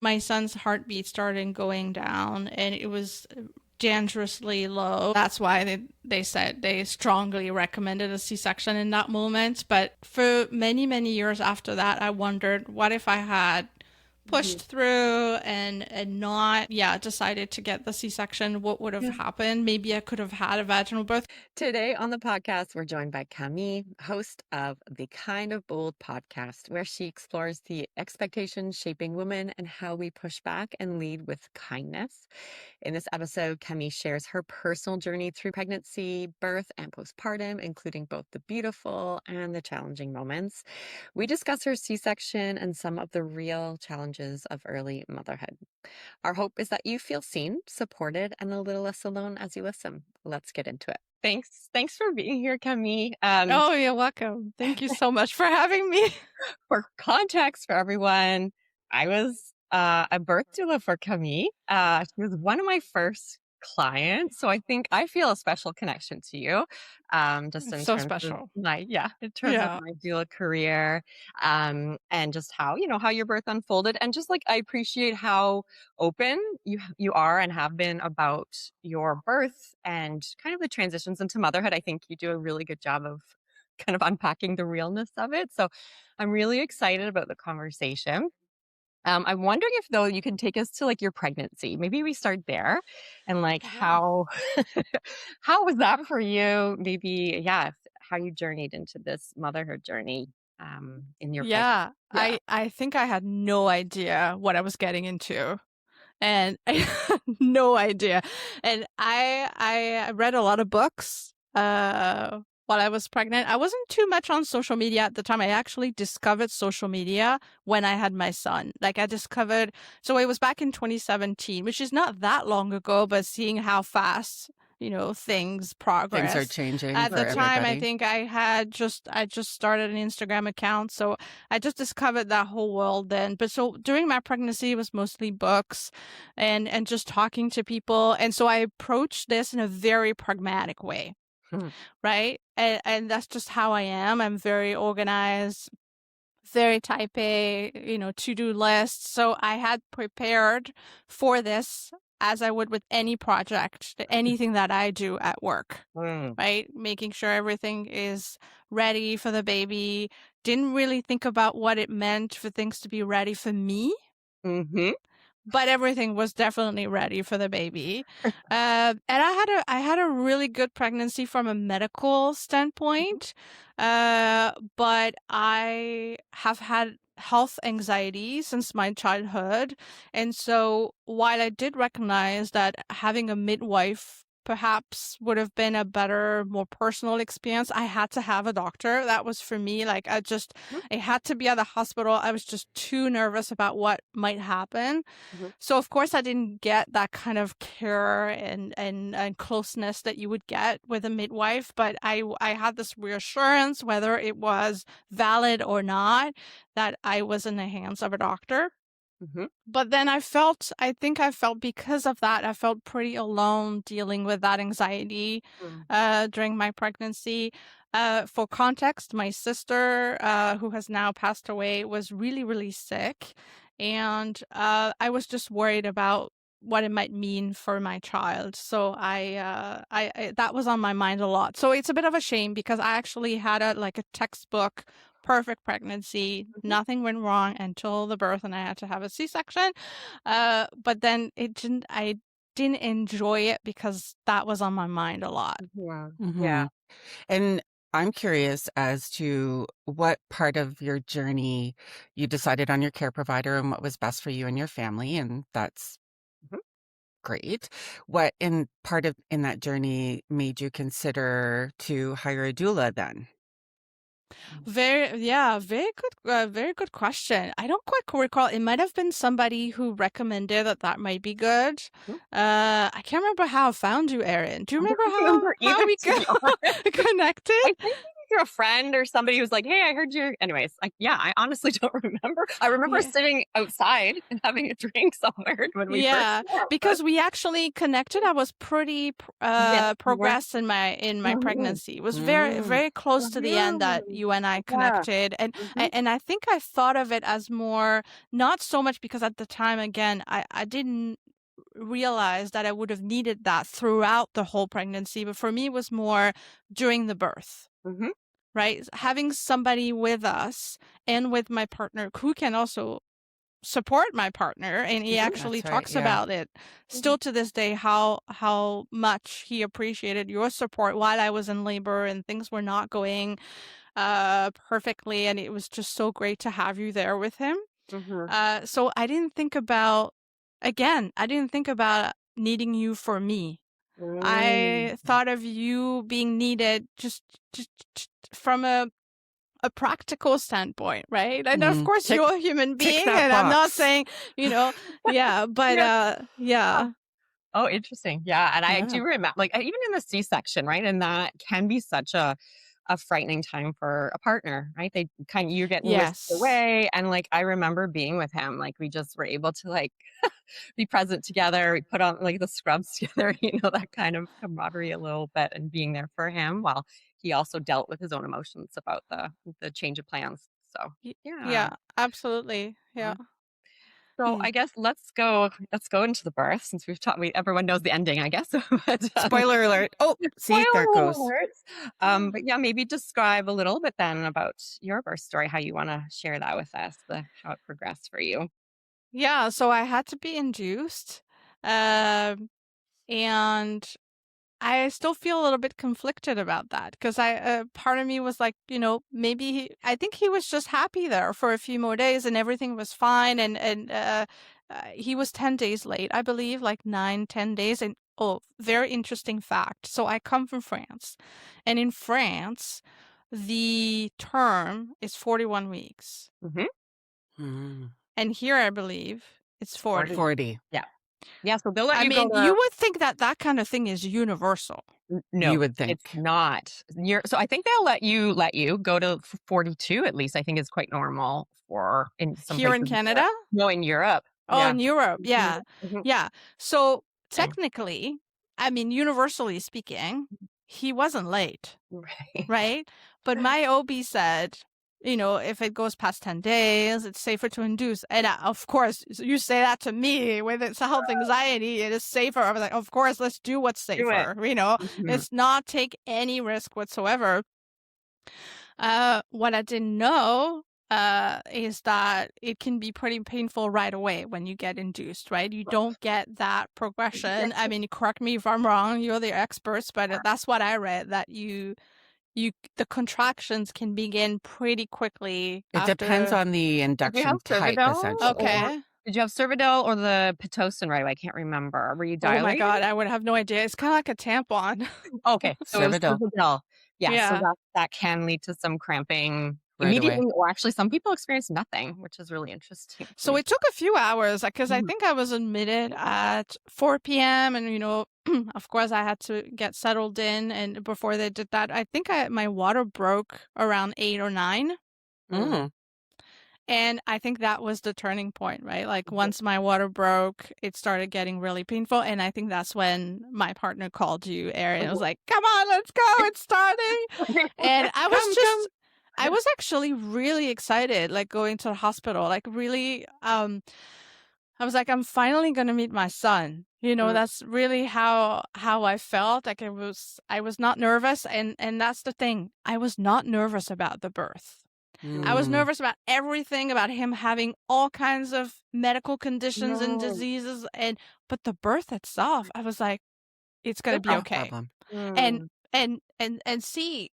my son's heartbeat started going down and it was dangerously low. That's why they said they strongly recommended a C-section in that moment. But for many, many years after that, I wondered, what if I had pushed through and not decided to get the C-section? What would have happened? Maybe I could have had a vaginal birth. Today on the podcast, we're joined by Camille, host of the Kind of Bold podcast, where she explores the expectations shaping women and how we push back and lead with kindness. In this episode, Camille shares her personal journey through pregnancy, birth, and postpartum, including both the beautiful and the challenging moments. We discuss her C-section and some of the real challenges of early motherhood. Our hope is that you feel seen, supported, and a little less alone as you listen. Let's get into it. Thanks for being here, Camille. Oh, you're welcome. Thank you so much for having me. For context for everyone, I was a birth doula for Camille. She was one of my first clients, so I think I feel a special connection to you. Just in So terms of special. in terms of Yeah. my doula career, and just how how your birth unfolded, and just like I appreciate how open you are and have been about your birth and kind of the transitions into motherhood. I think you do a really good job of kind of unpacking the realness of it. So I'm really excited about the conversation. I'm wondering if though you can take us to like your pregnancy. Maybe we start there and like Yeah. how was that for you? Maybe how you journeyed into this motherhood journey in your pregnancy. Yeah. Yeah. I think I had no idea what I was getting into. And I had no idea. And I read a lot of books while I was pregnant. I wasn't too much on social media at the time. I actually discovered social media when I had my son. Like so it was back in 2017, which is not that long ago, but seeing how fast, things Things are progress. changing At for the time, I everybody. think I just started an Instagram account. So I just discovered that whole world then. But so during my pregnancy, it was mostly books and just talking to people. And so I approached this in a very pragmatic way, Mhm. right? And that's just how I am. I'm very organized, very type A, to-do lists. So I had prepared for this as I would with any project, anything that I do at work, Mm. right? Making sure everything is ready for the baby. Didn't really think about what it meant for things to be ready for me, Mhm. but everything was definitely ready for the baby. And I had a really good pregnancy from a medical standpoint. But I have had health anxiety since my childhood. And so while I did recognize that having a midwife perhaps would have been a better, more personal experience, I had to have a doctor. That was for me. Like I had to be at the hospital. I was just too nervous about what might happen. Mhm. So of course I didn't get that kind of care and closeness that you would get with a midwife, but I had this reassurance, whether it was valid or not, that I was in the hands of a doctor. Mhm. But then I think I felt because of that, I felt pretty alone dealing with that anxiety Mm. during my pregnancy. For context, my sister, who has now passed away, was really, really sick. And I was just worried about what it might mean for my child. So I that was on my mind a lot. So it's a bit of a shame because I actually had a textbook perfect pregnancy. Mhm. Nothing went wrong until the birth, and I had to have a C-section. But then I didn't enjoy it because that was on my mind a lot. Yeah. Yeah. Hmm. And I'm curious as to what part of your journey you decided on your care provider and what was best for you and your family. And that's Mhm. great. What in that journey made you consider to hire a doula then? Very good question. I don't quite recall. It might have been somebody who recommended that might be good. Mhm. I can't remember how I found you, Erin. Do you I remember don't remember how either, we to be honest. got connected? I think maybe through a friend or somebody who's like, hey, I heard you. Anyways, yeah, I honestly don't remember. I remember Yeah. sitting outside and having a drink somewhere when we first Yeah, met. because we actually connected. I was pretty Yes, you were. progressed in my Mhm. pregnancy. It was very Mm. very close to the end that Mhm. you and I Yeah. connected, and Mhm. and I think I thought of it as more, not so much because at the time, again, I didn't realize that I would have needed that throughout the whole pregnancy, but for me it was more during the birth. Mhm. Right, having somebody with us and with my partner who can also support my partner, and he Mhm. actually That's right. talks Yeah. about it Mhm. still to this day, how much he appreciated your support while I was in labor and things were not going perfectly, and it was just so great to have you there with him. Mhm. So I didn't think about, again, I didn't think about needing you for me. Mm. I thought of you being needed just from a practical standpoint, right? And of Mm. course you're a human Tick being, that and I'm not box. saying, yeah, but Yeah. yeah. Oh, interesting. Yeah. And I Yeah. do remember, like, even in the C-section, right? And that can be such a frightening time for a partner, right? They kind of, you're getting whisked Yes. away. And like, I remember being with him, like, we just were able to like be present together. We put on like the scrubs together, that kind of camaraderie a little bit and being there for him while he also dealt with his own emotions about the change of plans. So, yeah. Yeah, absolutely. Yeah. So Hmm. I guess let's go into the birth since we've taught everyone knows the ending, I guess. But Spoiler alert. Oh, see, there it spoiler goes. alerts. But yeah, maybe describe a little bit then about your birth story, how you want to share that with us, how it progressed for you. Yeah, so I had to be induced. Um and I still feel a little bit conflicted about that because part of me was like, maybe I think he was just happy there for a few more days and everything was fine. And he was 10 days late, I believe, like 9, 10 days. And oh, very interesting fact. So I come from France, and in France, the term is 41 weeks. Hmm. Mm. And here, I believe it's 40. 40. Yeah. Yeah. So they'll let I you go mean, to. you would think that that kind of thing is universal. You No, would think. it's not. So I think they'll let you go to 42 at least. I think is quite normal for in some Here in places. In Europe. Canada? No, in Europe. Oh, Yeah. in Europe, Mhm. yeah. Mhm. Yeah. So Okay. technically, I mean, universally speaking, he wasn't late, Right. right? But my OB said, if it goes past 10 days, it's safer to induce. And of course, you say that to me with its health anxiety, it is safer. I was like, of course, let's do what's Do it. safer. Mhm. Let's not take any risk whatsoever. What I didn't know is that it can be pretty painful right away when you get induced, right? You don't get that progression. I mean, correct me if I'm wrong, you're the experts, but that's what I read, that the contractions can begin pretty quickly It depends after. on the Did you have induction type, Cervidil essentially. or Okay. did you have Cervidil or the Pitocin right away? I can't remember. Were you Oh my dilated? God, I would have no idea. It's kind of like a tampon. Okay, so it was Cervidil, Cervidil. Yeah, so Yeah. that can lead to some cramping right away. immediately, or actually some people experience nothing, which is really interesting to So me. it took a few hours because I Mhm. think I was admitted at 4 p.m. and of course I had to get settled in, and before they did that, I think my water broke around 8 or 9. Mm. Mm. And I think that was the turning point, right? Like Mhm. once my water broke, it started getting really painful, and I think that's when my partner called you, Erin. It was like, "Come on, let's go. It's starting." And Come, come. I was actually really excited, like going to the hospital, like really, I was like, I'm finally gonna meet my son. Mm. That's really how I felt. Like I was not nervous, and that's the thing. I was not nervous about the birth. I was Mm. nervous about everything, about him having all kinds of medical conditions and No. diseases, but the birth itself, I was like, it's gonna Good be No okay. problem. And Mm. see,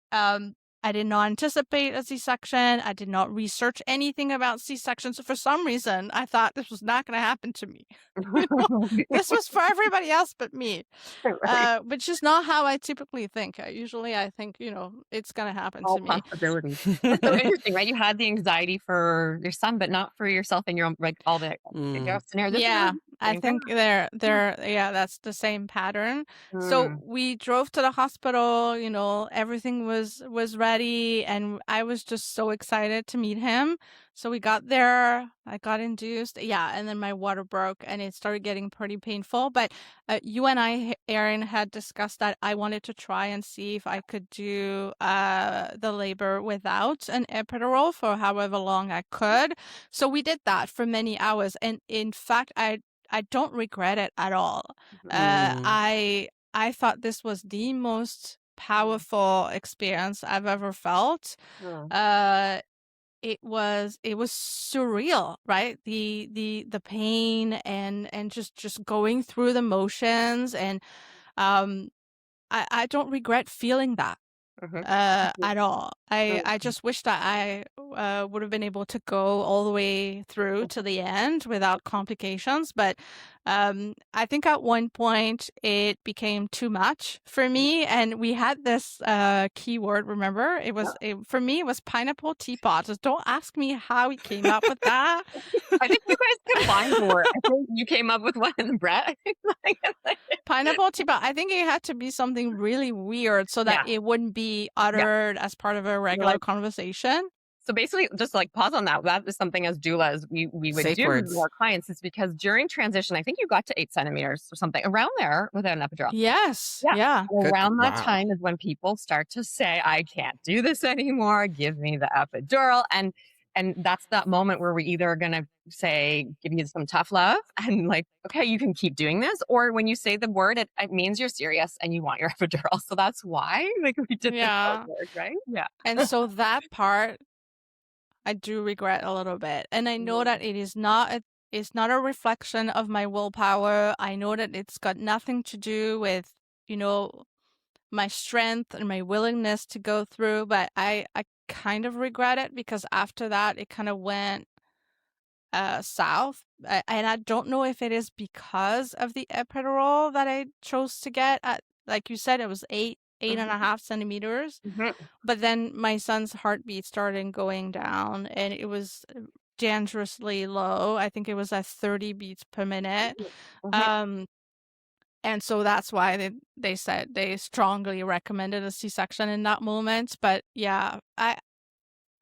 I did not anticipate a C-section. I did not research anything about C-sections. So for some reason, I thought this was not going to happen to me. You know, this was for everybody else but me, Right. which is not how I typically think. I think, it's going to happen All to me. possibilities. It's so interesting, right? You had the anxiety for your son, but not for yourself and your own, like all the Mm. scenario. This is Yeah. really I Same think path. yeah, that's the same pattern. So Mm. we drove to the hospital, everything was ready and I was just so excited to meet him. So we got there, I got induced. Yeah, and then my water broke and it started getting pretty painful, but you and I, Erin, had discussed that I wanted to try and see if I could do the labor without an epidural for however long I could. So we did that for many hours, and in fact, I don't regret it at all. Mm. I thought this was the most powerful experience I've ever felt. Mm. Uh, it was surreal, right? The pain and just going through the motions, and um I don't regret feeling that Mhm. at all. I Mhm. just wish that I would have been able to go all the way through to the end without complications. But I think at one point it became too much for me, and we had this keyword. Remember, for me it was pineapple teapot. Just don't ask me how we came up with that. I think you guys combined the word. I think you came up with one in the Brett. Pineapple teapot. I think it had to be something really weird so that Yeah. it wouldn't be Yeah. uttered as part of a You're regular like, conversation. so basically, just like pause on that. That is something as doulas we would Safe do with words. our clients. Is because during transition, I think you got to 8 centimeters or something around there without an epidural. Yes. Yeah. Yeah. Good. Around that Wow. time is when people start to say, I can't do this anymore. Give me the epidural. And that's that moment where we either are gonna say, give you some tough love and like, okay, you can keep doing this. Or when you say the word, it means you're serious and you want your epidural. So that's why like we did the code Yeah. word, right? Yeah. And so that part I do regret a little bit. And I know that it's not a reflection of my willpower. I know that it's got nothing to do with, you know, my strength and my willingness to go through, but I kind of regret it because after that it kind of went south. And I don't know if it is because of the epidural that I chose to get at, like you said, it was eight and a Mhm, half centimeters. mhm, But then my son's heartbeat started going down and it was dangerously low. I think it was at 30 beats per minute. mhm, mhm, Um, and so that's why they said they strongly recommended a C-section in that moment. But yeah,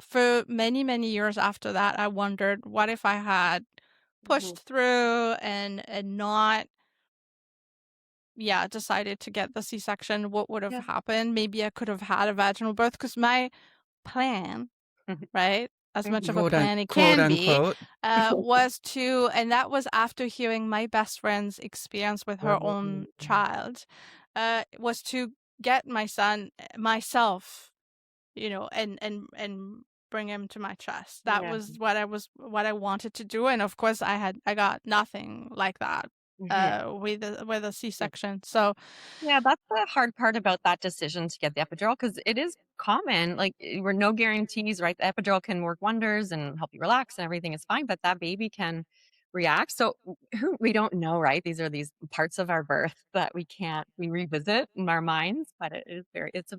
for many, many years after that, I wondered, what if I had mhm. pushed through and not, yeah, decided to get the C-section? What would have Yeah. happened? Maybe I could have had a vaginal birth, because my plan, Mhm, right? As much mhm, of a plan it Quote can be, unquote. was to, and that was after hearing my best friend's experience with her own mhm. child, was to get my son myself, and bring him to my chest. That Yeah. was what I wanted to do, and of course I got nothing like that Mhm. with a C-section. So Yeah, that's the hard part about that decision to get the epidural because it is common. Like, we're no guarantees, right? The epidural can work wonders and help you relax and everything is fine, but that baby can react. So we don't know, right? These are these parts of our birth that we revisit in our minds, but it's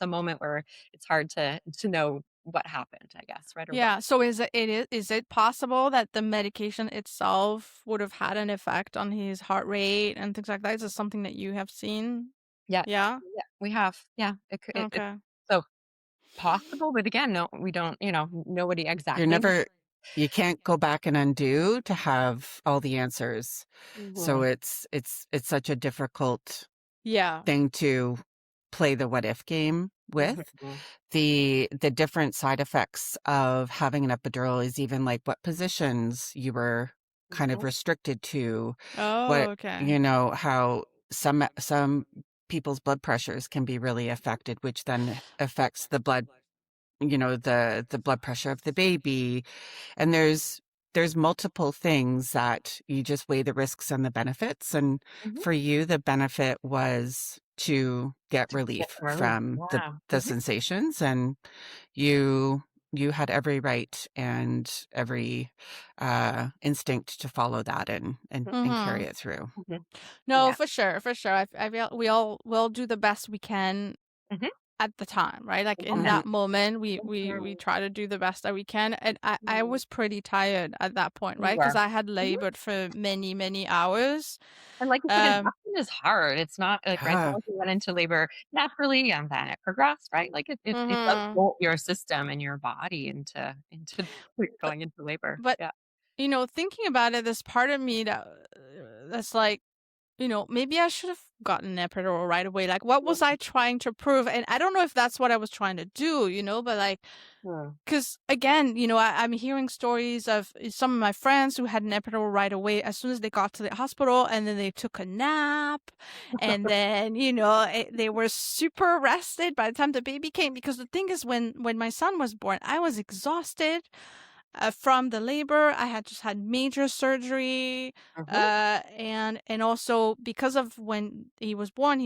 a moment where it's hard to know what happened, I guess, right or wrong. yeah, so is it possible that the medication itself would have had an effect on his heart rate and things like that? Is this something that you have seen? Yes. Yeah? Yeah, we have. Yeah. It's Okay. so possible, but again, no, we don't, nobody You're exactly. never, you can't go back and undo to have all the answers. So Mhm, it's such a difficult Yeah. thing to play the what if game with. mhm, The different side effects of having an epidural is even like what positions you were kind of mhm, restricted to, Oh, what, okay. how some people's blood pressures can be really affected, which then affects the blood, the blood pressure of the baby. And there's multiple things that you just weigh the risks and the benefits. And mhm. for you, the benefit was to get Get relief relief, from the yeah. the sensations, and you you had every right and every instinct to follow that and carry Mhm. it through. Mhm, No, yeah. for sure, for sure. I feel we all will do the best we can Mhm, at the time, right? Like in Mhm. that moment, we try to do the best that we can. And I Mhm. was pretty tired at that point, You right? Because were. I had Mhm. labored for many, many hours. And like you said, Um, induction is hard. It's not like, right, Yeah. once you went into labor naturally and then it progressed, right? Like it does mhm. jolt your system and your body into But going into labor. but Yeah. thinking about it, there's part of me that's like, maybe I should have gotten an epidural right away. Like, what was I trying to prove? And I don't know if that's what I was trying to do, but like, Mhm. because again, I'm hearing stories of some of my friends who had an epidural right away as soon as they got to the hospital, and then they took a nap, and then they were super rested by the time the baby came. Because the thing is, when my son was born, I was exhausted from the labor. I had just had major surgery, Mhm. and also because of when he was born,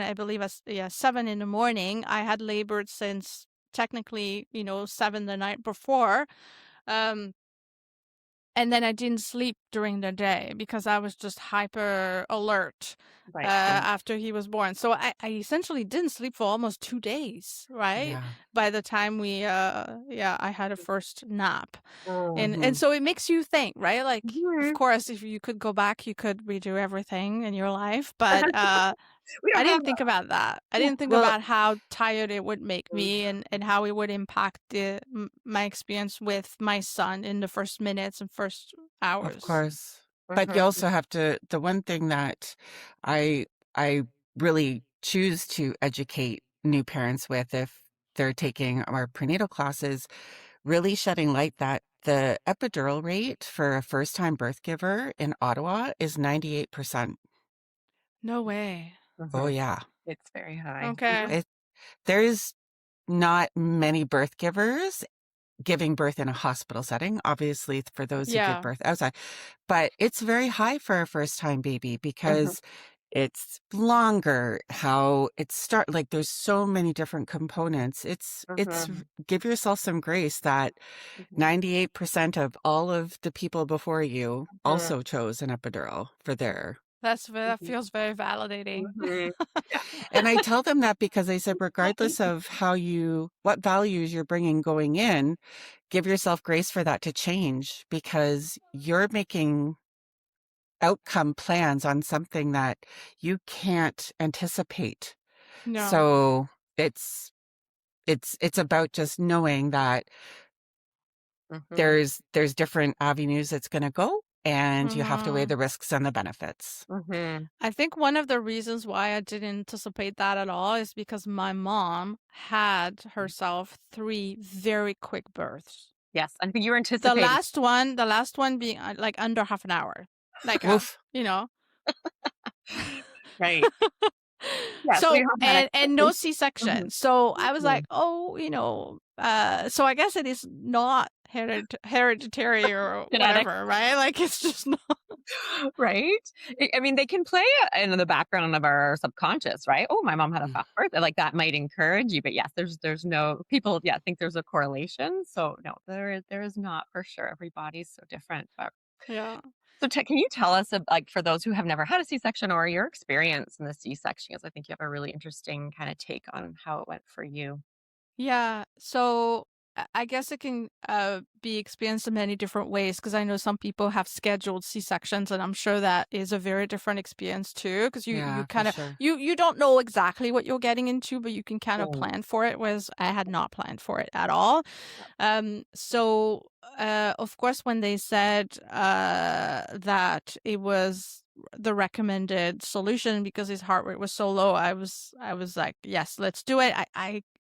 I believe, at 7 in the morning. I had labored since technically, 7 the night before. Um, and then I didn't sleep during the day because I was just hyper alert Right. after he was born. So I essentially didn't sleep for almost 2 days, right? Yeah. By the time I had a first nap. And Mhm. so it makes you think, right? Like, of Mhm. course, if you could go back, you could redo everything in your life. But We I don't have didn't think about that. I didn't think Well, about how tired it would make me, and how it would impact my experience with my son in the first minutes and first of hours. course. But you Mhm. also have to, the one thing that I I really choose to educate new parents with if they're taking our prenatal classes, really shedding light that the epidural rate for a first-time birth giver in Ottawa is 98%. No way. Oh Mhm. yeah. It's very high. Okay. It there's not many birth givers giving birth in a hospital setting, obviously for those who give Yeah. birth outside, but it's very high for a first-time baby Mhm. because it's longer, how it start like there's so many different components. It's Mhm. give yourself some grace that Mhm. 98% of all of the people before you Mhm. also chose an epidural for their. That Mhm. feels very validating. Mhm. Yeah. And I tell them that because I said, regardless of what values you're bringing going in, give yourself grace for that to change because you're making outcome plans on something that you can't anticipate. No. So it's it's about just knowing that Mhm. there's different avenues it's going to go and you have to weigh hmm the risks and the benefits. Mhm. I think one of the reasons why I didn't anticipate that at all is because my mom had herself 3 very quick births. Yes, I think you were The anticipating. last one being like under half an hour. Like Woof. you know. Right. Yes, we So have that and no expectation. C-section. Mhm. So I was like, Mhm. "Oh, so I guess it is not hereditary or Genetic. whatever, right? Like it's just not." Right? I mean, they can play in the background of our subconscious, right? Oh, my mom had a Mm. fast birth. Like that might encourage you, but yes, there's no people. Yeah, think there's a correlation. So no, there is not for sure. Everybody's so different. But Yeah. so can you tell us, like, for those who have never had a C-section or your experience in the C-section? Because I think you have a really interesting kind of take on how it went for you. Yeah. So I guess it can be experienced in many different ways because I know some people have scheduled C-sections, and I'm sure that is a very different experience too. Because you Yeah, for kind of sure. you don't know exactly what you're getting into, but you can kind of Mm. plan for it. Whereas I had not planned for it at all. So of course, when they said that it was the recommended solution because his heart rate was so low, I was like, yes, let's do it.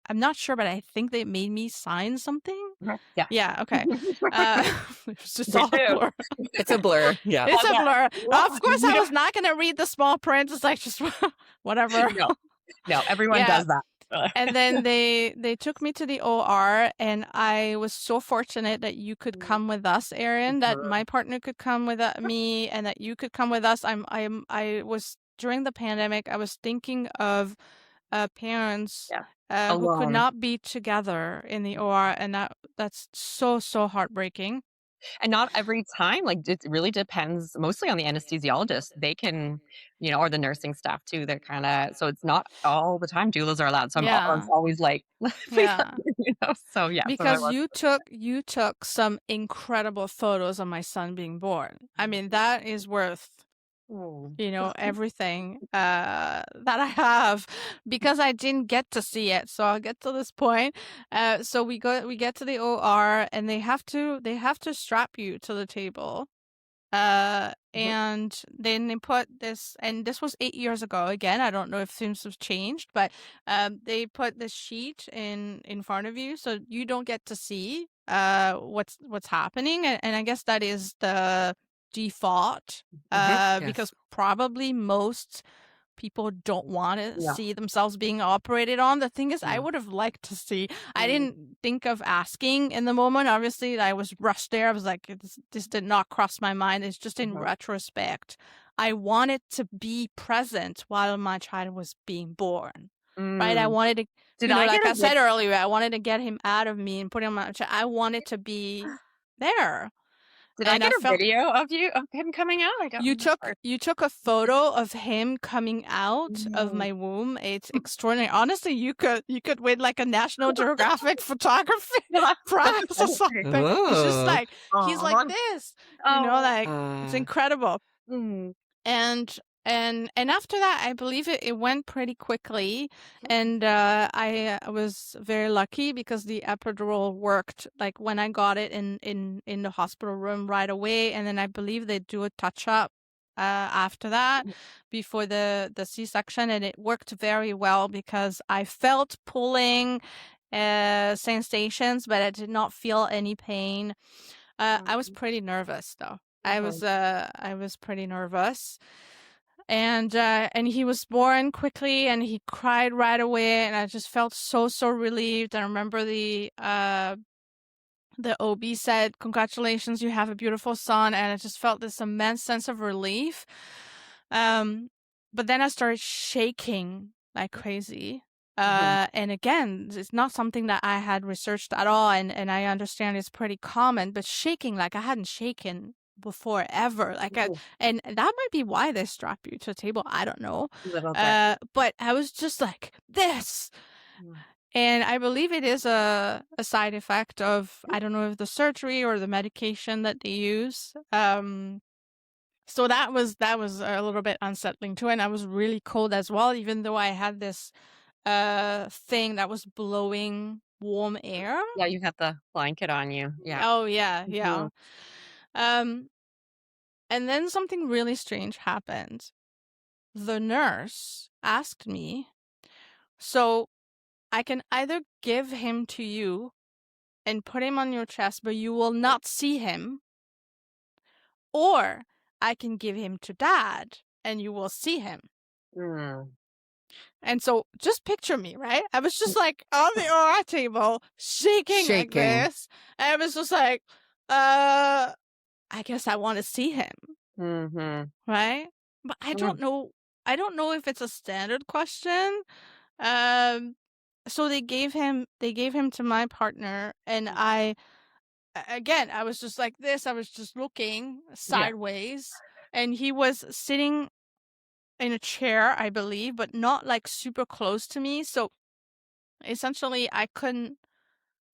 I'm not sure, but I think they made me sign something. Mhm. Yeah. Yeah, okay. Uh, it was just Me all a too. blur. It's a blur. Yeah. It's a Yeah. blur. Of course, We I don't. was not going to read the small print. It's like just whatever. No, no. Everyone Yeah. does that. And then they took me to the OR, and I was so fortunate that you could come with us, Erin, that Mhm. my partner could come with me, and that you could come with us. I was during the pandemic, I was thinking of parents Yeah. who could Alone. not be together in the OR, and that's so heartbreaking. And not every time, like, it really depends mostly on the anesthesiologist. They can, or the nursing staff too. They're kinda so it's not all the time doulas are allowed. So I was Yeah. always like, "Please let Yeah. So, yeah, so I Because was you took some incredible photos of my son being born. I mean, that is worth, Oh. everything that I have because I didn't get to see it. So I'll get to this point. So we get to the OR and they have to strap you to the table. Mhm, And then they put this, and this was 8 years ago. Again, I don't know if things have changed, but they put this sheet in front of you, so you don't get to see what's happening, and I guess that is the default, mhm. because Yes. probably most people don't want to Yeah, see themselves being operated on. The thing is, I yeah. would have liked to see. I Mm, didn't think of asking in the moment. Obviously, I was rushed there. I was like, this did not cross my mind. It's just in uh-huh. retrospect. I wanted to be present while my child was being born. Right? I Mm. wanted to, Did I get like a I vid said earlier, I wanted to get him out of me and put him on my child. I wanted to be there. did I And I get a felt video of him coming out? you I'm not took sure. you took a photo of him coming out of Mm. my womb. It's extraordinary. Honestly, you could win like a National Geographic photography Yeah, that's prize or amazing. something. It's just Oh. like he's like Aw. this, Oh. like it's Uh, incredible. Mm. And after that, I believe it went pretty quickly, and I was very lucky because the epidural worked like when I got it in the hospital room right away, and then I believe they do a touch up after that before the C-section, and it worked very well because I felt pulling sensations, but I did not feel any pain. I was pretty nervous though. Uh-huh. I was pretty nervous, and he was born quickly, and he cried right away, and I just felt so relieved. I remember the OB said, "Congratulations, you have a beautiful son," and I just felt this immense sense of relief. Um, but then I started shaking like crazy. Mhm. And again, it's not something that I had researched at all, and I understand it's pretty common, but shaking like I hadn't shaken before ever. Mhm. And that might be why they strap you to a table. I don't know. Little bit. But I was just like this. Mm. And I believe it is a side effect of, I don't know if the surgery or the medication that they use. So that was a little bit unsettling too, and I was really cold as well, even though I had this thing that was blowing warm air. Yeah, you had the blanket on you. Yeah. Oh yeah, Mhm. yeah. Um, and then something really strange happened. The nurse asked me, "So I can either give him to you and put him on your chest, but you will not see him, or I can give him to dad and you will see him." Mm. And so just picture me, right? I was just like on the OR table, shaking like shaking. this. And I was just like, I guess I want to see him, Mhm. right? But I Mm. don't know. I don't know if it's a standard question. Um, so they gave him to my partner, and again, I was just like this. I was just looking Yeah. sideways, and he was sitting in a chair, I believe, but not like super close to me. So essentially, I couldn't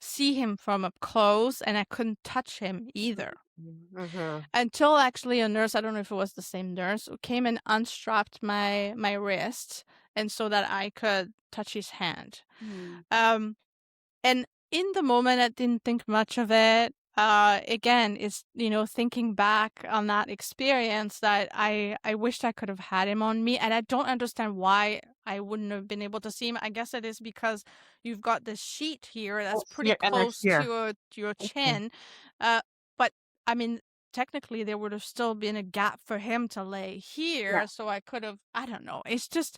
see him from up close, and I couldn't touch him either. Mhm. Until actually a nurse, I don't know if it was the same nurse, who came and unstrapped my wrist, and so that I could touch his hand. Mm. Um, And in the moment, I didn't think much of it. Again, it's, thinking back on that experience that I wished I could have had him on me. And I don't understand why I wouldn't have been able to see him. I guess it is because you've got this sheet here that's It's pretty and they're close to here. your Mhm. chin. But I mean, technically, there would have still been a gap for him to lay Yeah. here. So I could have, I don't know. It's just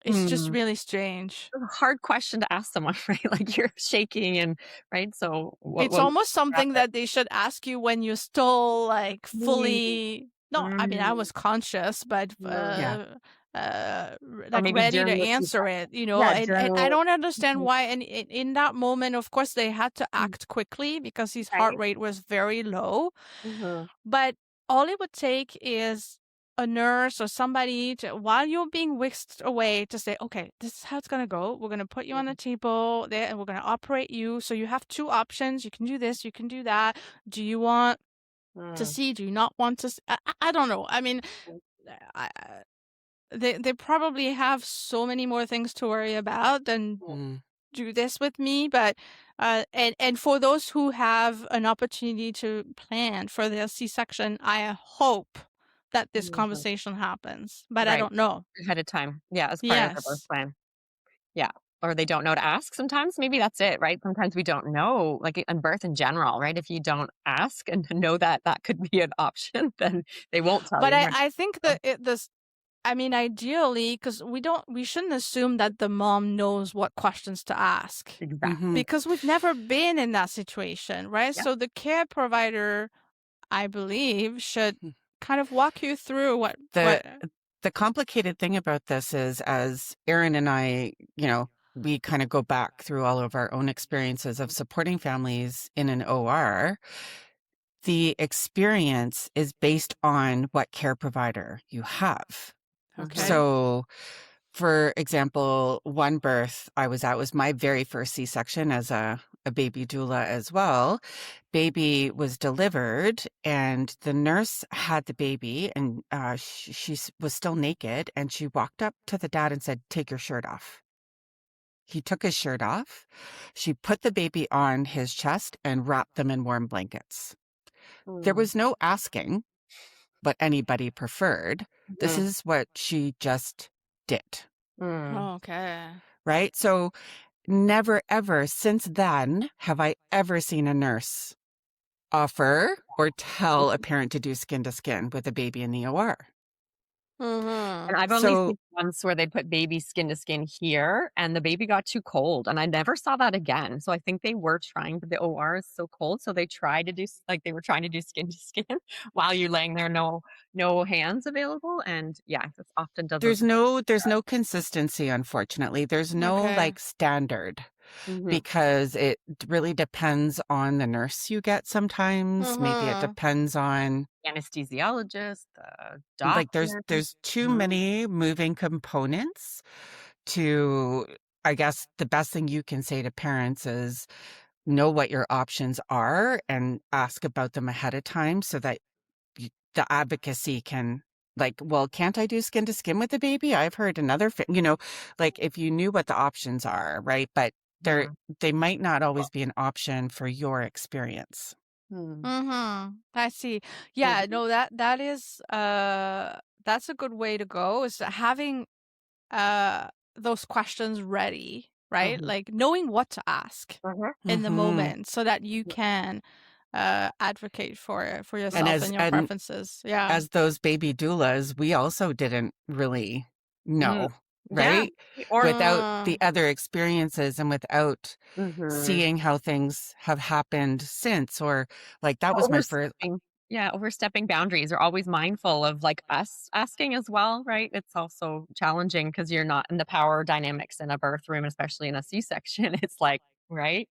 Mm. really strange. A hard question to ask someone, right? Like you're shaking and right. So It's what almost something happened? that they should ask you when you're still, like, Mm. fully no, I mean, I Mm. was conscious, but, Mm. Yeah. Or like maybe ready to during the answer C-section. it, you know, Yeah, and I journal. don't understand Mhm. why. And in that moment, of course, they had to Mm, act quickly because his heart right? rate was very low. Mm-hmm. But all it would take is a nurse or somebody to, while you're being whisked away, to say, okay, this is how it's going to go. We're going to put you on the table there and we're going to operate you. So you have two options. You can do this, you can do that. Do you want to Mm-hmm. see? Do you not want to see? I don't know. I mean, I, they probably have so many more things to worry about than Mm. do this with me. But and for those who have an opportunity to plan for their C-section, I hope that this Mm-hmm. conversation happens, but I Right. don't know. Ahead of time. Yeah, as part of their birth Yes, plan. Yeah. Or they don't know to ask sometimes. Maybe that's it, right? Sometimes we don't know, like in birth in general, right? If you don't ask and know that that could be an option, then they won't tell but you, right? I think So, that this, I mean, ideally, because we shouldn't assume that the mom knows what questions to ask, Mm-hmm. exactly. because we've never been in that situation, right? Yeah. So the care provider, I believe, should kind of walk you through The what. the complicated thing about this is, as Erin and I, we kind of go back through all of our own experiences of supporting families in an OR. The experience is based on what care provider you have. Mm-hmm. Okay. So, for example, one birth I was at was my very first C-section as a baby doula as well. Baby was delivered, and the nurse had the baby, and she was still naked, and she walked up to the dad and said, "Take your shirt off." He took his shirt off. She put the baby on his chest and wrapped them in warm blankets. There Mm-hmm. was no asking what anybody preferred. This Mm-hmm. is what she just did, Okay. right? So never ever since then have I ever seen a nurse offer or tell a parent to do skin to skin with a baby in the OR. And Mhm. I've only So seen once where they put baby skin to skin here and the baby got too cold and I never saw that again. So I think they were trying, but the OR is so cold. So they tried to do like they were trying to do skin to skin while you're laying there, no hands available. And yeah, this often doesn't. there's no consistency, unfortunately. There's no Okay. like standard, Mm-hmm. because it really depends on the nurse you get sometimes. Maybe it Mhm. depends on, Anesthesiologist, like, doctor. there's too Mhm. many moving components to, I guess the best thing you can say to parents is know what your options are and ask about them ahead of time so that the advocacy can, like, well, can't I do skin to skin with the baby? I've heard another, like, if you knew what the options are, right? But they're, Mhm. they might not always be an option for your experience. Mhm. Mhm. I see. Yeah, Mhm. no, that is that's a good way to go, is having those questions ready, right? Mhm. Like knowing what to ask Mhm. in the Hmm. moment so that you can advocate for And yourself as, and your and preferences. Yeah. as those baby doulas, we also didn't really Mm. know, Yeah. right? Or Without the Mm. other experiences and without mhm. seeing how things have happened since, or like that was my first. Overstepping. Yeah, overstepping boundaries. Are always mindful of, like, us asking as well, right? It's also challenging because 'cause you're not in the power dynamics in a birth room, especially in a C-section. It's like, right?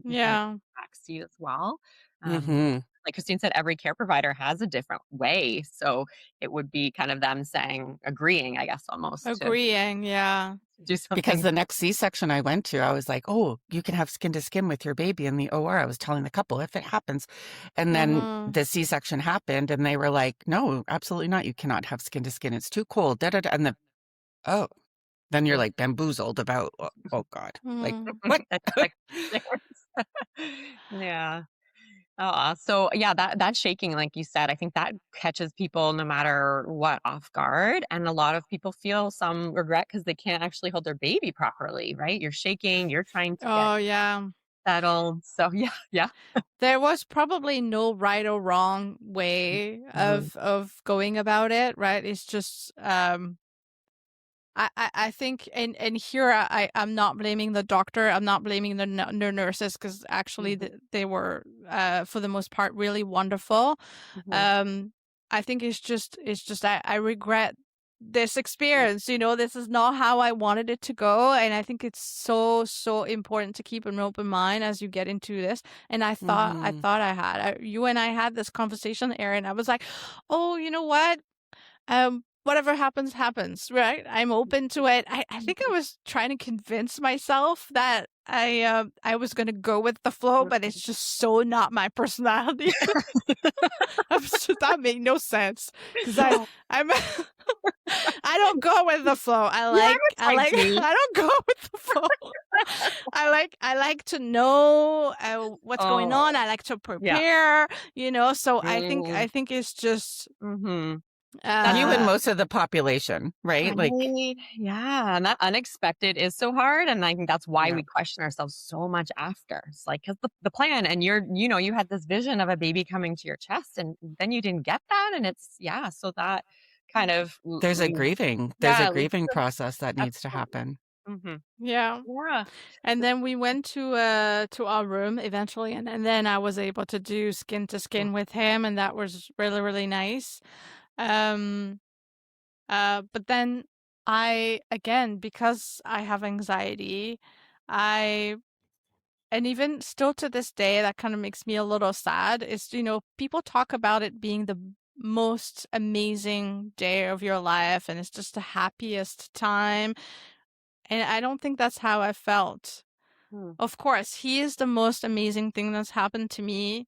It kind of Yeah. impacts you as well. Um, Hmm. like Christine said, every care provider has a different way, so it would be kind of them saying agreeing, I guess, almost to Agreeing. Yeah. do Because something. the next C-section I went to, I was like, oh, you can have skin to skin with your baby in the OR. I was telling the couple if it happens. And then Mhm. the C-section happened and they were like, no, absolutely not. You cannot have skin to skin. It's too cold. Da, da, da. And oh, then you're like bamboozled about, oh God, like Mhm. what? Expectations. Yeah. So yeah, that shaking, like you said, I think that catches people no matter what off guard, and a lot of people feel some regret because they can't actually hold their baby properly, right? You're shaking, you're trying to get Oh, yeah. settled. So yeah, yeah. There was probably no right or wrong way Mhm. of going about it, right? It's just I think, and here I'm not blaming the doctor. I'm not blaming the nurses, because actually Mhm. they were for the most part really wonderful. Mhm. Um I think it's just I regret this experience, this is not how I wanted it to go. And I think it's so, so important to keep an open mind as you get into this. And you and I had this conversation, Erin. I was like, oh, you know what? Whatever happens, happens, right? I'm open to it. I think I was trying to convince myself that I was going to go with the flow, but it's just so not my personality. That made no sense because I'm I don't go with the flow. I don't go with the flow. I like to know what's going on. I like to prepare, so I think it's just Mm-hmm. you and most of the population, right? Like, yeah, and that unexpected is so hard, and I think that's why we question ourselves so much after. It's like, because the plan, and you had this vision of a baby coming to your chest, and then you didn't get that, and it's so that kind of there's a grieving process that needs to happen. Mm-hmm. Yeah. And then we went to our room eventually, and then I was able to do skin to skin with him, and that was really, really nice. But then because I have anxiety, and even still to this day, that kind of makes me a little sad, is, people talk about it being the most amazing day of your life, and it's just the happiest time. And I don't think that's how I felt. Of course, he is the most amazing thing that's happened to me.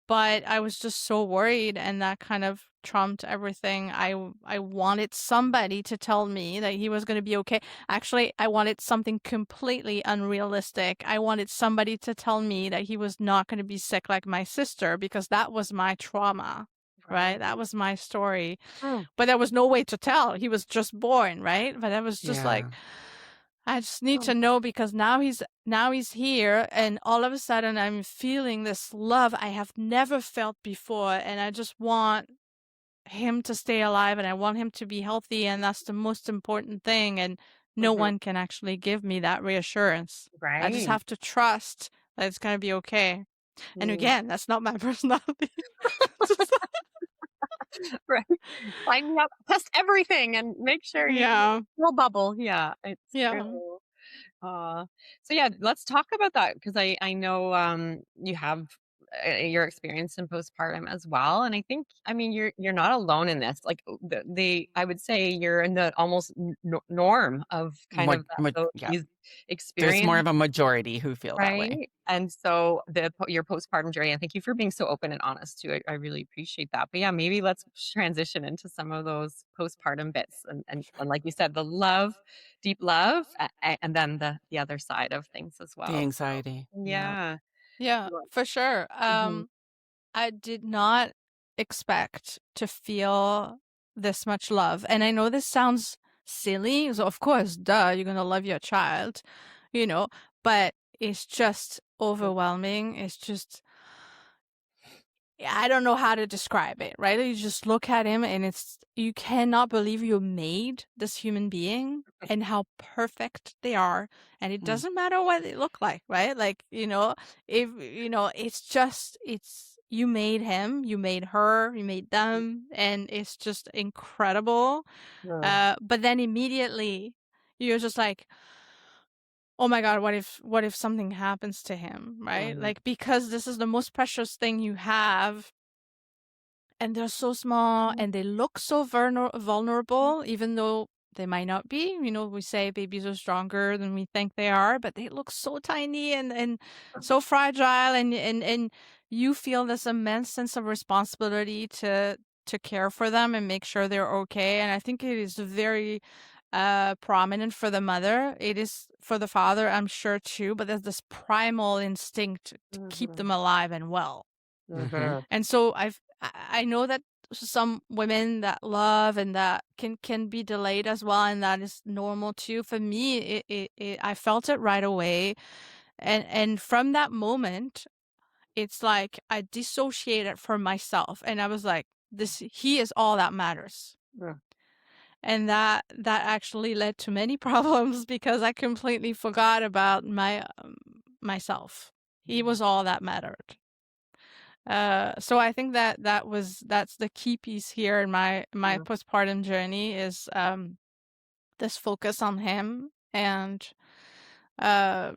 But I was just so worried, and that kind of trumped everything. I wanted somebody to tell me that he was going to be okay. Actually, I wanted something completely unrealistic. I wanted somebody to tell me that he was not going to be sick like my sister, because that was my trauma, right? That was my story. But there was no way to tell. He was just born, right? But I was just like, I just need to know, because now he's here, and all of a sudden I'm feeling this love I have never felt before, and I just want him to stay alive, and I want him to be healthy, and that's the most important thing, and no one can actually give me that reassurance. Right. I just have to trust that it's going to be okay. And again, that's not my personality. Right. Sign me up, test everything, and make sure you will bubble. Yeah, it's true. So let's talk about that, because I know you have your experience in postpartum as well, and I think you're not alone in this. Like I would say you're in the almost norm of kind of these experiences. There's more of a majority who feel that way. And so your postpartum journey, and thank you for being so open and honest too. I really appreciate that. But maybe let's transition into some of those postpartum bits, and like you said, the love, deep love, and then the other side of things as well. The anxiety. Yeah, for sure. I did not expect to feel this much love. And I know this sounds silly. So of course, duh, you're going to love your child, but it's just overwhelming. It's just, I don't know how to describe it, right? You just look at him, and you cannot believe you made this human being and how perfect they are. And it doesn't matter what they look like, right? Like, you made him, you made her, you made them, and it's just incredible. But then immediately you're just like, oh my God, what if something happens to him, right? Like, because this is the most precious thing you have, and they're so small, and they look so vulnerable, even though they might not be. We say babies are stronger than we think they are, but they look so tiny and so fragile, and you feel this immense sense of responsibility to care for them and make sure they're okay. And I think it is very prominent for the mother. It is for the father, I'm sure, too, but there's this primal instinct to keep them alive and well. And so I know that some women that love and that can be delayed as well, and that is normal too. For me, I felt it right away, and from that moment, it's like I dissociated from myself, and I was like, he is all that matters. And that actually led to many problems, because I completely forgot about myself. He was all that mattered. So I think that's the key piece here in my Mm, postpartum journey is this focus on him. And uh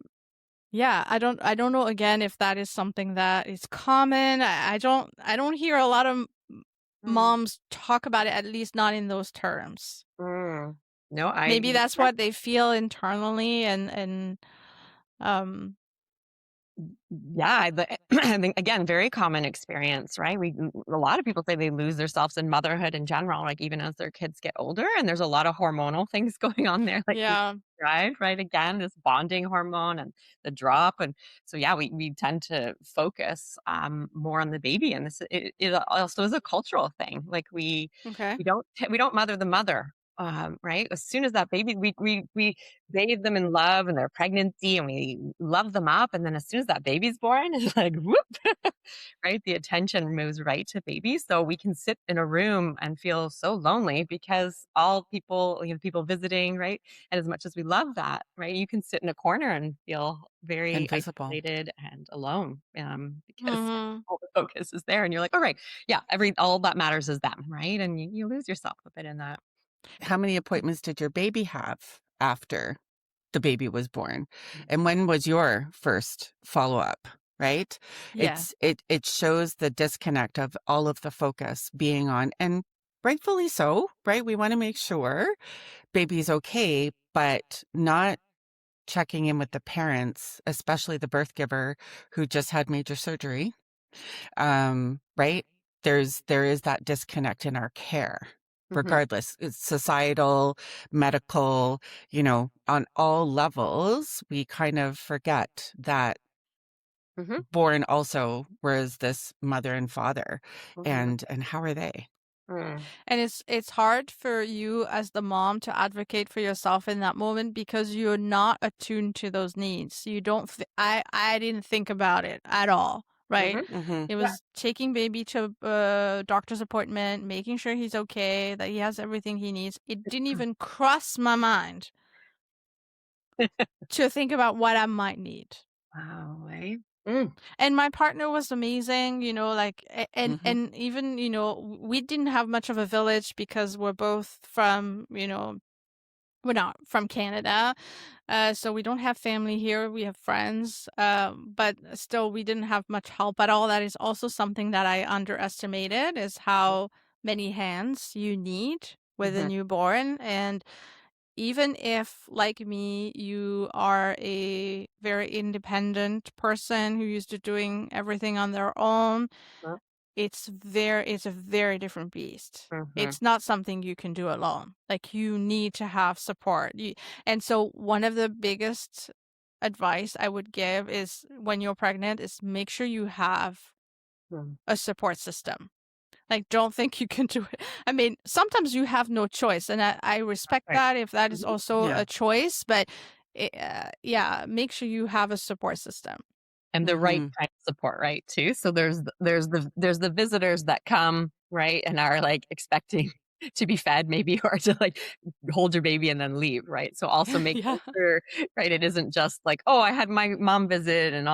yeah, I don't know again if that is something that is common. I don't hear a lot of mm, moms talk about it, at least not in those terms. mm. No, I Maybe that's what they feel internally, and um yeah, I think again, very common experience, right? A lot of people say they lose themselves in motherhood in general, like even as their kids get older, and there's a lot of hormonal things going on there, like you yeah. described, right? Again, this bonding hormone and the drop, and so yeah, we tend to focus more on the baby, and it also is a cultural thing. Like Okay. we don't mother the mother. Right, as soon as that baby, we bathe them in love and their pregnancy and we love them up. And then as soon as that baby's born, it's like, whoop, right? The attention moves right to baby. So we can sit in a room and feel so lonely because all people, people visiting, right? And as much as we love that, right? You can sit in a corner and feel very Invisible. isolated and alone because Mhm. all the focus is there. And you're like, all right, yeah, all that matters is them, right? And you lose yourself a bit in that. How many appointments did your baby have after the baby was born? Mm. And when was your first follow-up, right? Yeah. It shows the disconnect of all of the focus being on, and rightfully so, right? We want to make sure baby's okay, but not checking in with the parents, especially the birth giver who just had major surgery. Right? There is that disconnect in our care, Mhm, regardless. It's societal, medical, on all levels, we kind of forget that mhm, born also was this mother and father, mhm, and how are they? mm, And it's hard for you as the mom to advocate for yourself in that moment because you're not attuned to those needs. You don't I didn't think about it at all, right? mhm. Mm-hmm. It Yeah. was taking baby to a doctor's appointment, making sure he's okay, that he has everything he needs. It didn't even cross my mind to think about what I might need. Wow, eh? Mm, And my partner was amazing, like, Mm-hmm. and even, we didn't have much of a village because we're both from, we're not from Canada. So we don't have family here. We have friends. But still we didn't have much help at all. That is also something that I underestimated, is how many hands you need with a mhm, newborn. And even if, like me, you are a very independent person who used to doing everything on their own, mm, it's a very different beast. mhm, It's not something you can do alone. Like, you need to have support. And so one of the biggest advice I would give is, when you're pregnant, is make sure you have mm. a support system. Like, don't think you can do it. I mean, sometimes you have no choice, and I respect Right. that if that is Mhm. also Yeah. a choice, but yeah, make sure you have a support system. And the right Mm-hmm. kind of support, right, too? So there's the visitors that come, right, and are, like, expecting to be fed maybe or to, like, hold your baby and then leave, right? So also Yeah. making sure, right, it isn't just like, "Oh, I had my mom visit and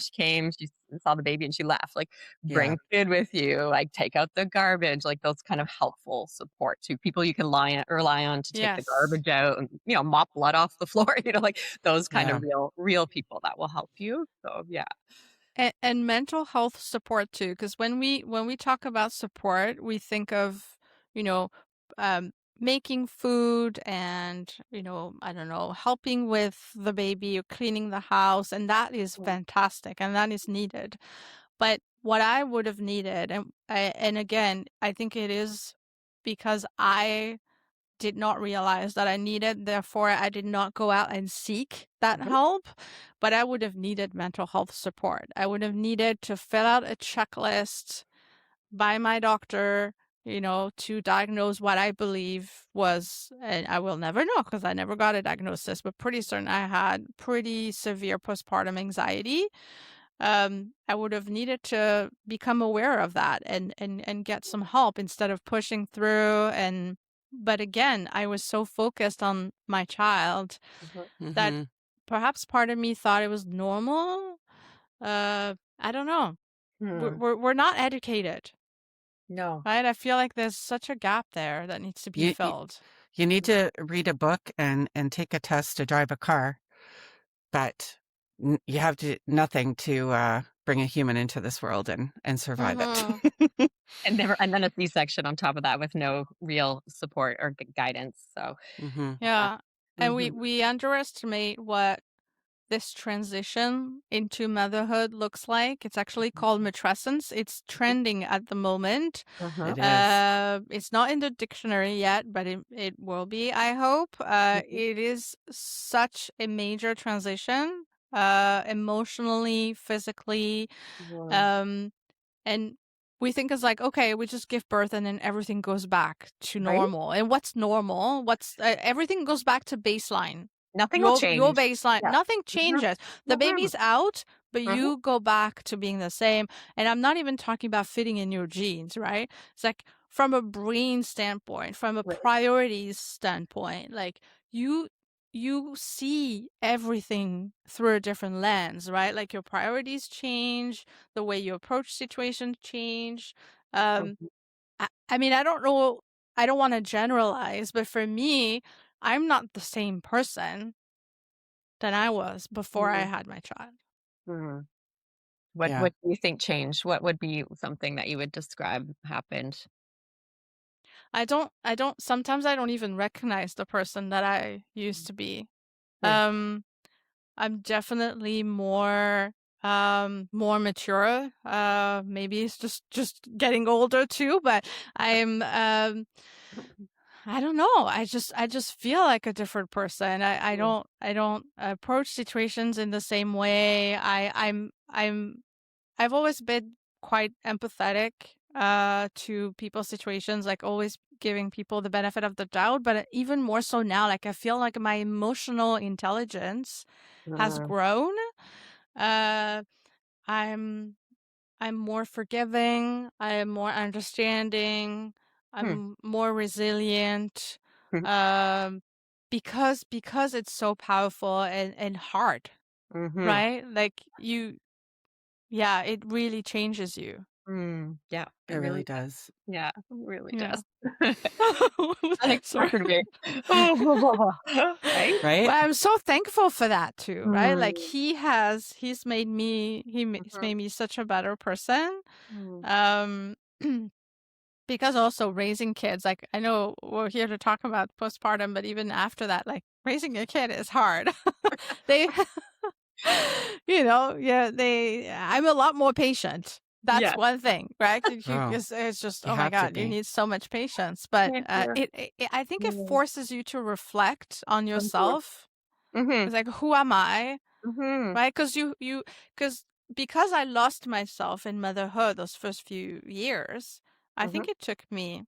she came, she saw the baby and she left." Like, Yeah. bring food with you, like, take out the garbage, like, those kind of helpful support to people you can rely on to take the Yes. garbage out and, mop blood off the floor, like, those kind of Yeah. real people that will help you. So, yeah. And mental health support too, because when we talk about support, we think of, you know, um, making food and, I don't know, helping with the baby or cleaning the house, and that is Mm, fantastic and that is needed. But what I would have needed, and again, I think it is because I did not realize that I needed. Therefore, I did not go out and seek that mhm, help, but I would have needed mental health support. I would have needed to fill out a checklist by my doctor, to diagnose what I believe was, and I will never know because I never got a diagnosis, but pretty certain I had pretty severe postpartum anxiety. I would have needed to become aware of that and get some help instead of pushing through. And but again, I was so focused on my child mhm. that Mm-hmm. perhaps part of me thought it was normal. I don't know. Hmm. We're not educated, No. right? I feel like there's such a gap there that needs to be You filled. you need to read a book and take a test to drive a car, but you have to nothing to bring a human into this world and survive Mm-hmm. it. And then a C-section on top of that with no real support or guidance. So, Hmm. yeah. Yeah. And Hmm. we underestimate what this transition into motherhood looks like. It's actually called matrescence. It's trending at the moment. Uh-huh. It is. It's not in the dictionary yet, but it will be, I hope. Mhm. It is such a major transition, emotionally, physically, Mhm. um, and we think it's like, okay, we just give birth and then everything goes back to Right? normal. And what's normal? What's everything goes back to baseline. Nothing will Your change. baseline, Yeah. nothing Mhm. changes. The Mhm. baby's out, but Mhm. you go back to being the same. And I'm not even talking about fitting in your genes, right? It's like from a brain standpoint, from a Right. priorities standpoint, like you you see everything through a different lens, right? Like your priorities change, the way you approach situations change. Um, Mhm. I mean, I don't know, I don't want to generalize, but for me, I'm not the same person than I was before I Mhm. had my child. Mhm. Yeah. What do you think changed? What would be something that you would describe happened? Sometimes I don't even recognize the person that I used to be. Hmm. Um, I'm definitely more mature. Maybe it's just getting older too, but I'm I don't know. I just feel like a different person. I don't approach situations in the same way. I've always been quite empathetic to people's situations, like always giving people the benefit of the doubt, but even more so now, like I feel like my emotional intelligence has Mhm. grown. Uh I'm I'm more forgiving, I am more understanding, Hmm. I'm more resilient. Hmm. Um because it's so powerful and hard, Mhm. right? Like you yeah, it really changes you. Mm. Yeah, it It really really does. does. Yeah, it really Yeah. does. Sorry. Unexpected way. Oh, right? Right? Well, I'm so thankful for that too, right? Like Mm. he's made me he's Mhm. made me such a better person. Mm. Um because also raising kids, like I know we're here to talk about postpartum, but even after that, like raising a kid is hard. They yeah, I'm a lot more patient. That's Yeah. one thing, right? Oh, It's just, you oh my have to God, you be. need so much patience. But Thank you. I think it Mm. forces you to reflect on Mhm. yourself. Mhm. It's like, who am I? Mhm. Right? Because I lost myself in motherhood those first few years. I Mhm. think it took me,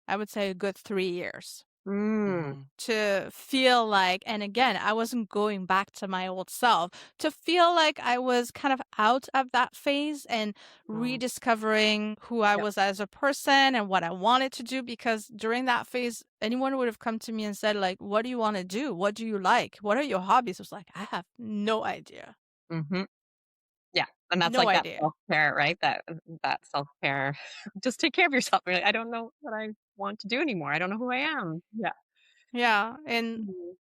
I would say, a good 3 years Mm. Hmm. to feel like, and again, I wasn't going back to my old self, to feel like I was kind of out of that phase and Mm. rediscovering who I Yep. was as a person and what I wanted to do. Because during that phase, anyone would have come to me and said, like, what do you want to do? What do you like? What are your hobbies? I was like, I have no idea. Mhm. Yeah, and that's No like that idea. self-care, right? That self-care. Just take care of yourself. You're like, "I don't know what I want to do anymore. I don't know who I am." Yeah. Yeah. Mhm.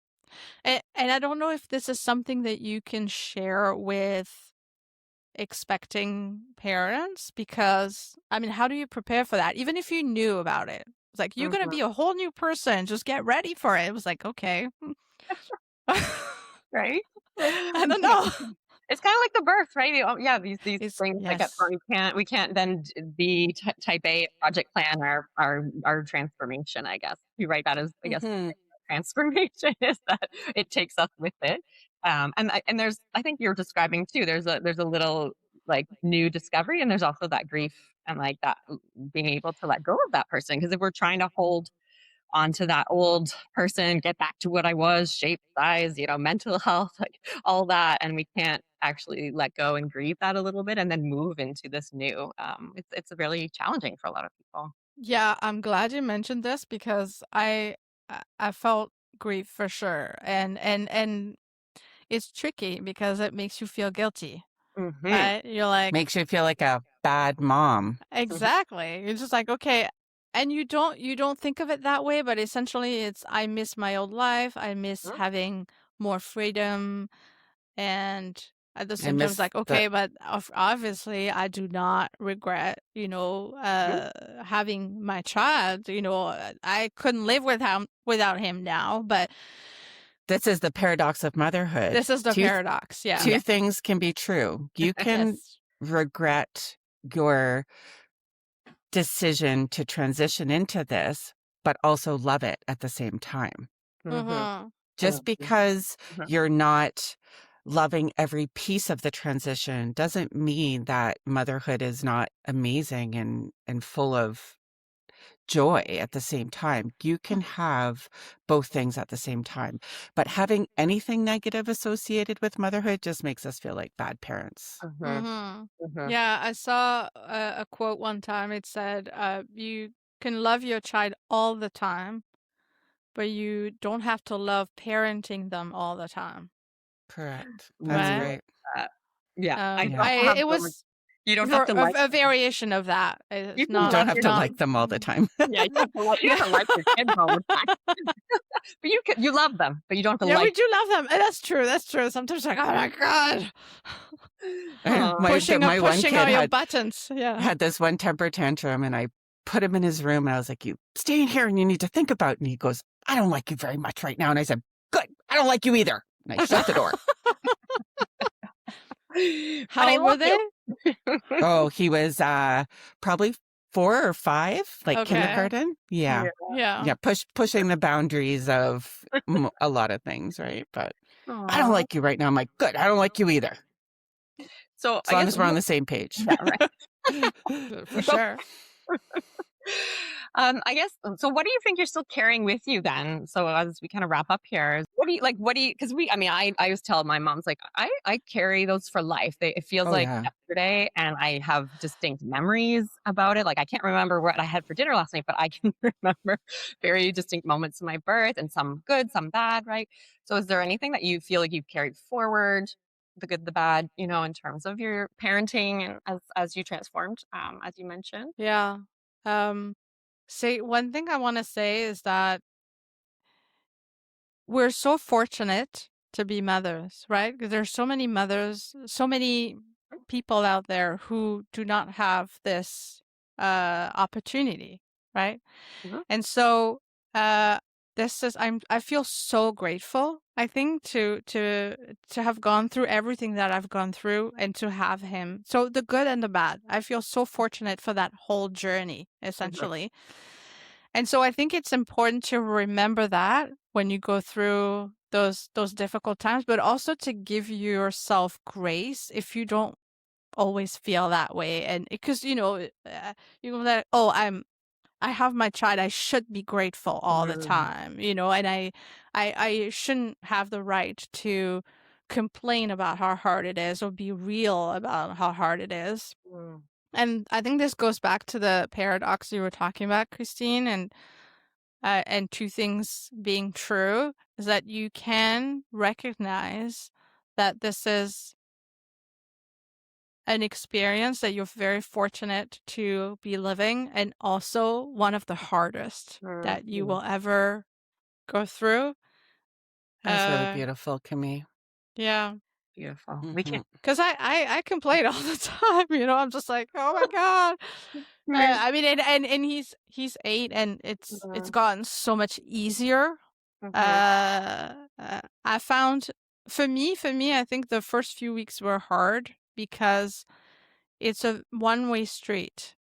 And I don't know if this is something that you can share with expecting parents, because I mean, how do you prepare for that? Even if you knew about it, it's like you're gonna Mhm. be a whole new person. Just get ready for it. It was like, okay. Right? I don't Yeah. know. It's kinda like the birth, right? Oh, yeah, these It's things that get yes. thrown. We can't then be type A project plan our transformation, I guess. You write that as, I guess, Hmm. transformation is that it takes us with it. And there's, I think you're describing too, there's a little, like, new discovery, and there's also that grief and, like, that being able to let go of that person. Because if we're trying to hold onto that old person, get back to what I was, shape, size, mental health, like all that. And we can't actually let go and grieve that a little bit and then move into this new. It's really challenging for a lot of people. Yeah, I'm glad you mentioned this because I felt grief for sure, and it's tricky because it makes you feel guilty. Mm-hmm. right? You're like, Makes you feel like a bad mom. exactly. You're just like, okay. And you don't think of it that way, but essentially it's, I miss my old life. I miss having more freedom. And at the I same time, it's miss like, the okay, but obviously I do not regret, having my child. I couldn't live without him now, but this is the paradox of motherhood. this is the paradox. Yeah. Two things can be true. You can Yes. regret your decision to transition into this, but also love it at the same time. Mm-hmm. Just because you're not loving every piece of the transition doesn't mean that motherhood is not amazing and full of joy at the same time. You can have both things at the same time, but having anything negative associated with motherhood just makes us feel like bad parents. Mm-hmm. Yeah, I saw a quote one time. It said, you can love your child all the time, but you don't have to love parenting them all the time. Correct. That's Right? great. Yeah. I Yeah. also have It the, was you don't have to like a variation of that. It's you can You not, don't love have your to not. like them all the time. yeah, you have to like your kids all the time. But you love them, but you don't have to Yeah, we like do love them. And that's true. That's true. Sometimes like, oh my God. Pushing my one kid all your buttons. Yeah. had this one temper tantrum, and I put him in his room, and I was like, you stay in here and you need to think about it. And he goes, I don't like you very much right now. And I said, good, I don't like you either. And I shut the door. How old were they? Oh, he was probably 4 or 5, like Okay. kindergarten. Yeah. Yeah. Pushing the boundaries of a lot of things, right? But I don't Aw. like you right now. I'm like, good, I don't like you either. So As long as we're on the same page. yeah, right. For sure. I guess so. What do you think you're still carrying with you then? So as we kind of wrap up here, what do you, because I always tell my moms, like, I carry those for life. It feels Oh, like yeah. yesterday, and I have distinct memories about it. Like, I can't remember what I had for dinner last night, but I can remember very distinct moments of my birth, and some good, some bad, right? So is there anything that you feel like you've carried forward, the good, the bad, in terms of your parenting and as you transformed, as you mentioned? Yeah. Say one thing I want to say is that we're so fortunate to be mothers, right? Because there's so many mothers, so many people out there who do not have this opportunity, right? Mhm. And so I feel so grateful, I think, to have gone through everything that I've gone through and to have him. So the good and the bad. I feel so fortunate for that whole journey, essentially. And so I think it's important to remember that when you go through those difficult times, but also to give yourself grace if you don't always feel that way. And because you go like, oh, I have my child, I should be grateful all the time, and I shouldn't have the right to complain about how hard it is or be real about how hard it is. And I think this goes back to the paradox you were talking about, Christine, and two things being true is that you can recognize that this is an experience that you're very fortunate to be living, and also one of the hardest that you will ever go through. That's really beautiful, Camille. Yeah. Beautiful. We can. Because I complain all the time, I'm just like, oh my God. I mean, and he's 8, and it's gotten so much easier. I found for me, I think the first few weeks were hard because it's a one-way street.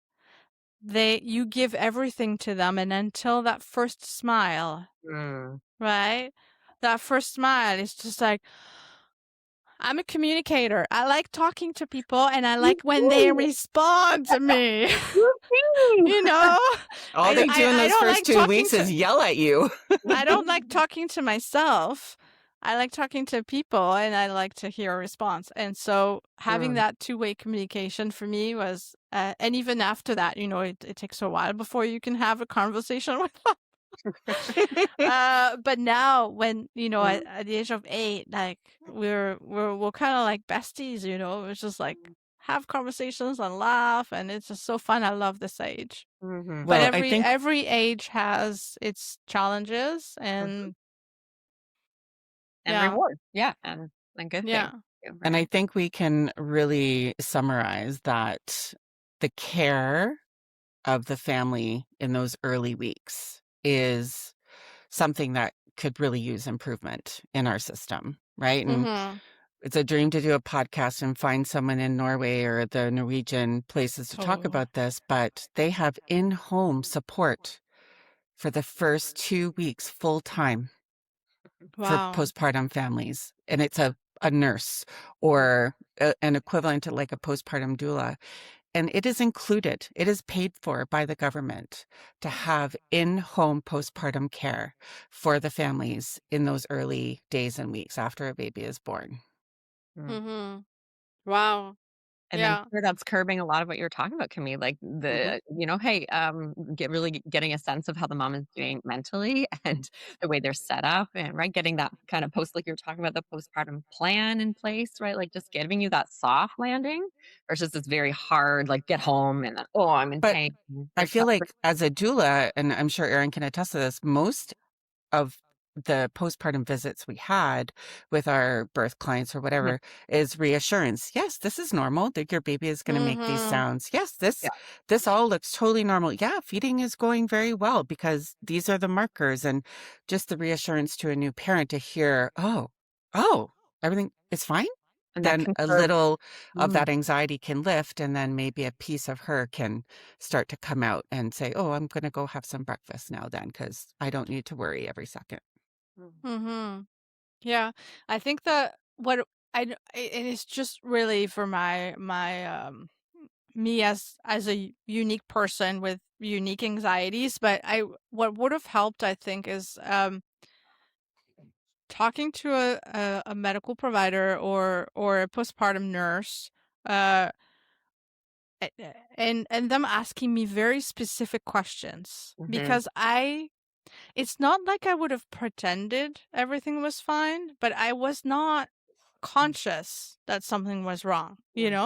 You give everything to them, and until that first smile, right? That first smile is just like, I'm a communicator. I like talking to people, and I like when they respond to me. All they do in those first 2 weeks is yell at you. I don't like talking to myself. I like talking to people, and I like to hear a response. And so having that two-way communication for me was, and even after that, it takes a while before you can have a conversation with them. But now when, Mm, at the age of 8, like we're kind of like besties, It's just like have conversations and laugh, and it's just so fun. I love this age. mhm, But Well, I think every age has its challenges, mhm. and And yeah, reward. Yeah, and good things yeah. too, and I right? think we can really summarize that the care of the family in those early weeks is something that could really use improvement in our system, right? And Mhm. it's a dream to do a podcast and find someone in Norway or the Norwegian places to talk Totally. about this, but they have in-home support for the first 2 weeks full time for Wow. postpartum families. And it's a nurse or an equivalent to like a postpartum doula. And it is included, it is paid for by the government to have in-home postpartum care for the families in those early days and weeks after a baby is born. Mm. Mhm. Wow. And I'm Yeah. sure that's curbing a lot of what you're talking about, Camille, like Hmm. hey, getting a sense of how the mom is doing mentally and the way they're set up and right, getting that kind of like you're talking about the postpartum plan in place, right? Like just giving you that soft landing versus this very hard, like get home and then, oh, I'm in But pain. I Right. feel like as a doula, and I'm sure Erin can attest to this, most of the postpartum visits we had with our birth clients or Mhm. whatever is reassurance. Yes, this is normal. That your baby is going to make these Mhm. sounds. Yes, Yeah. this all looks totally normal. Yeah, feeding is going very well because these are the markers, and just the reassurance to a new parent to hear, oh, everything is fine. And that Then can a curb. little of Mm, that anxiety can lift, and then maybe a piece of her can start to come out and say, oh, I'm going to go have some breakfast now then, because I don't need to worry every second. mm, Mhm. Yeah. I think that what and it's just really for my me as a unique person with unique anxieties, but I what would have helped, I think, is talking to a medical provider or a postpartum nurse, uh and them asking me very specific questions, mhm, because it's not like I would have pretended everything was fine, but I was not conscious that something was wrong, mm,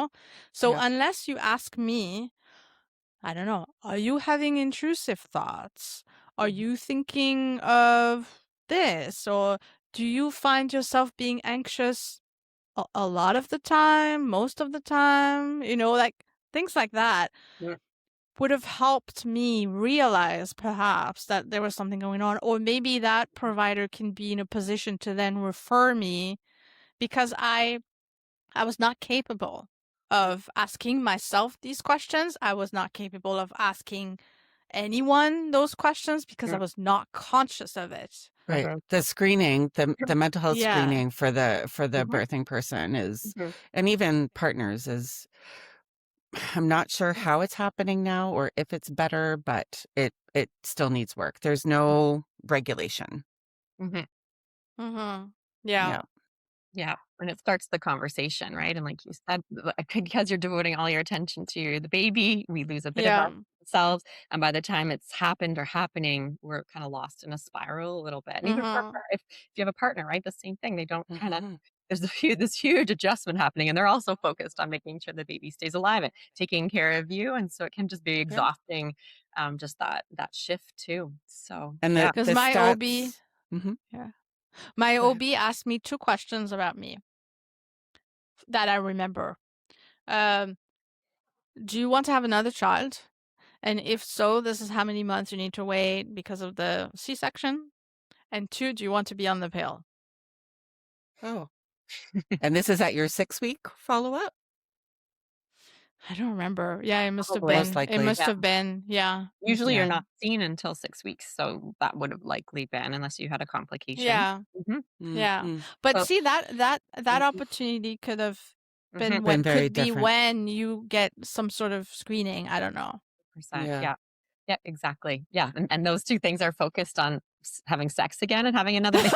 So Yeah. unless you ask me, I don't know, are you having intrusive thoughts? Are mhm, you thinking of this? Or do you find yourself being anxious a lot of the time, most of the time? Like things like that mm, would have helped me realize perhaps that there was something going on. Or maybe that provider can be in a position to then refer me, because I was not capable of asking myself these questions. I was not capable of asking anyone those questions because I mm, was not conscious of it. Right. mhm, The screening, the mental health Yeah. screening for the mhm, birthing person is, mhm, and even partners is, I'm not sure how it's happening now or if it's better, but it still needs work. There's no regulation. mhm. Mhm. Yeah. Yeah. Yeah, and it starts the conversation, right? And like you said, because you're devoting all your attention to the baby, we lose a bit of Yeah. ourselves, and by the time it's happened or happening, we're kind of lost in a spiral a little bit. And even for Mhm. if you have a partner, right, the same thing. They don't kind of Mhm. there's this huge adjustment happening, and they're also focused on making sure the baby stays alive and taking care of you, and so it can just be Yeah. exhausting, just that shift too. So And yeah. Because the my OB, stats. Hmm. yeah, my Go ahead. OB asked me two questions about me that I remember. Um, do you want to have another child? And if so, this is how many months you need to wait because of the C-section. And two, do you want to be on the pill? Oh, and this is at your 6 week follow up? I don't remember. Yeah, it must have Probably. Most been. It likely. must have been. Yeah. Must have Usually you're Yeah. not been. seen until 6 weeks, so that would have likely been unless you had a complication. Yeah. Mhm. Yeah. Mm-hmm. But So see, that mhm, opportunity could have mhm, been Been when very could be different. when you get some sort of screening. I don't know. percent, Yeah. yeah. Yeah, exactly. Yeah, and those 2 things are focused on having sex again and having another baby.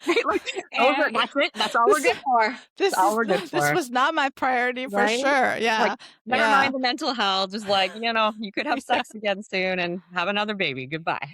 Right, like, And that's it, that's all we're this good for. That's all we're good this for, was not my priority for right? sure. Like, Yeah. never Yeah. mind the mental health, just like, you could have Yeah. sex again soon and have another baby, goodbye.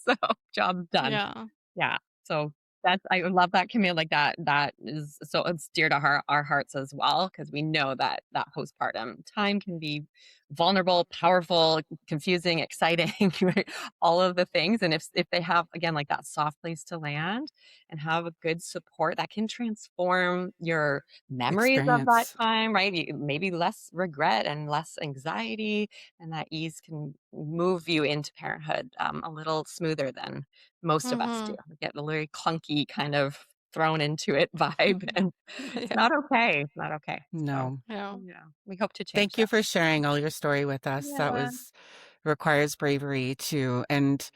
So job done. Yeah. Yeah. So that's I love that, Camille. Like that is so it's dear to our hearts as well, because we know that that postpartum time can be vulnerable, powerful, confusing, exciting, right? All of the things. And if they have again like that soft place to land and have a good support, that can transform your memories of that Experience. time, right? Maybe less regret and less anxiety, and that ease can move you into parenthood a little smoother than most of us do. Mhm. We get a very clunky kind of thrown into it vibe, and it's Yeah. not okay. It's not okay. So, No. Yeah. yeah, we hope to change Thank you that. for sharing all your story with us. That Yeah. was requires bravery too. And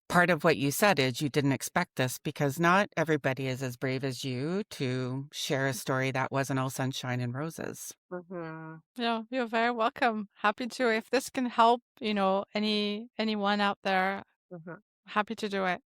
part of what you said is you didn't expect this because not everybody is as brave as you to share a story that wasn't all sunshine and roses. Mhm. Yeah, you're very welcome. Happy to. If this can help, anyone out there, Mhm. happy to do it.